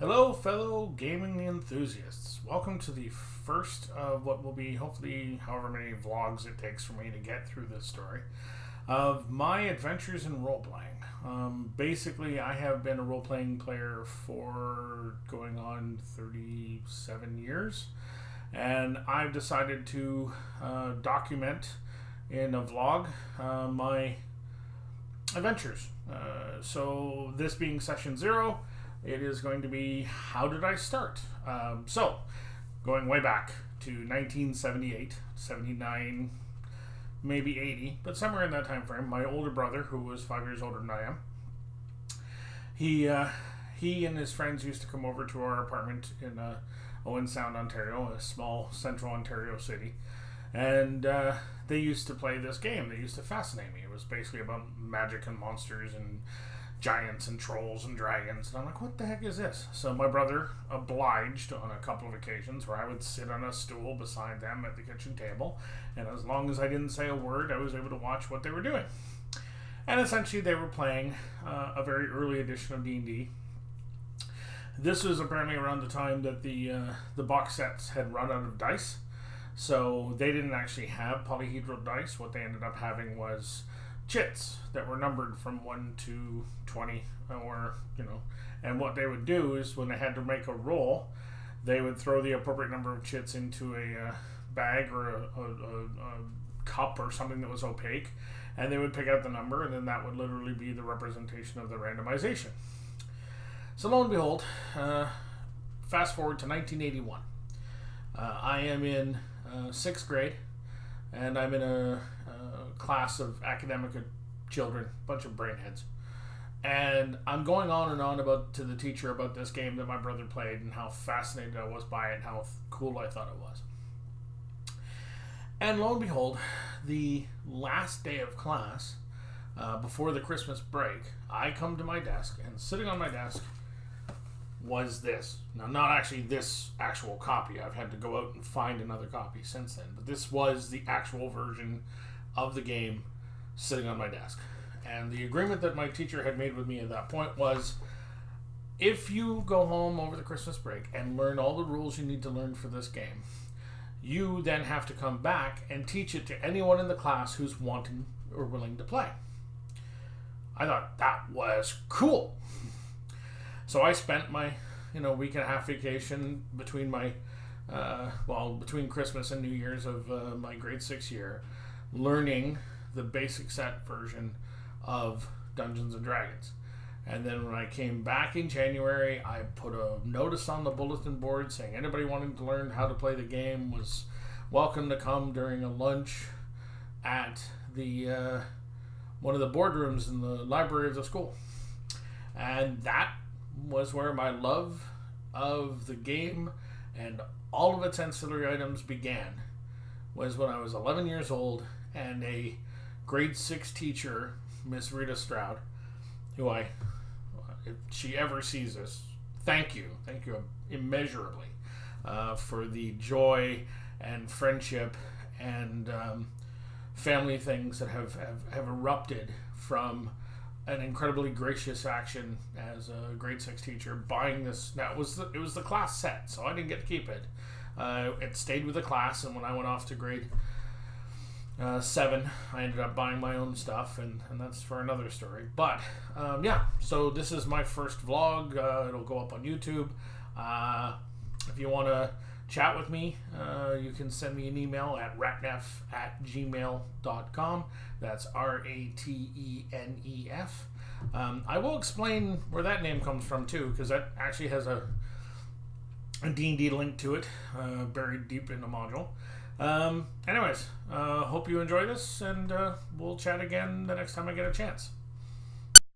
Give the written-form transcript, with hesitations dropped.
Hello, fellow gaming enthusiasts. Welcome to the first of what will be, hopefully, however many vlogs it takes for me to get through this story, of my adventures in role-playing. Basically, I have been a role-playing player for going on 37 years, and I've decided to document in a vlog my adventures. So this being session 0, it is going to be, how did I start? So, going way back to 1978, 79, maybe 80, but somewhere in that time frame, my older brother, who was 5 years older than I am, he and his friends used to come over to our apartment in Owen Sound, Ontario, a small central Ontario city, and they used to play this game. They used to fascinate me. It was basically about magic and monsters and giants and trolls and dragons, and I'm like, what the heck is this? So my brother obliged on a couple of occasions where I would sit on a stool beside them at the kitchen table, and as long as I didn't say a word, I was able to watch what they were doing. And essentially they were playing a very early edition of D&D. This was apparently around the time that the box sets had run out of dice, so they didn't actually have polyhedral dice. What they ended up having was chits that were numbered from 1 to 20, or and what they would do is when they had to make a roll, they would throw the appropriate number of chits into a bag or a cup or something that was opaque, and they would pick out the number, and then that would literally be the representation of the randomization. So lo and behold, fast forward to 1981. I am in 6th grade, and I'm in a class of academic children, bunch of brainheads, and I'm going on and on to the teacher about this game that my brother played and how fascinated I was by it and how cool I thought it was. And lo and behold, the last day of class, before the Christmas break, I come to my desk, and sitting on my desk was this. Now, not actually this actual copy. I've had to go out and find another copy since then, but this was the actual version of the game sitting on my desk. And the agreement that my teacher had made with me at that point was, if you go home over the Christmas break and learn all the rules you need to learn for this game, you then have to come back and teach it to anyone in the class who's wanting or willing to play. I thought that was cool. So I spent my week and a half vacation between my between Christmas and New Year's of my grade 6 year, learning the basic set version of Dungeons and Dragons. And then when I came back in January, I put a notice on the bulletin board saying anybody wanting to learn how to play the game was welcome to come during a lunch at the one of the boardrooms in the library of the school. And that was where my love of the game and all of its ancillary items began. Was when I was 11 years old, and a grade 6 teacher, Miss Rita Stroud, who if she ever sees this, thank you immeasurably for the joy and friendship and family things that have erupted from an incredibly gracious action as a grade 6 teacher buying this. Now it was the class set, so I didn't get to keep it. It stayed with the class, and when I went off to grade 7, I ended up buying my own stuff, and that's for another story. But yeah, so this is my first vlog. It'll go up on YouTube. If you want to chat with me, you can send me an email at ratnef@gmail.com. That's RATENEF. I will explain where that name comes from too, because that actually has a D&D link to it, buried deep in the module. Anyways, hope you enjoy this, and we'll chat again the next time I get a chance.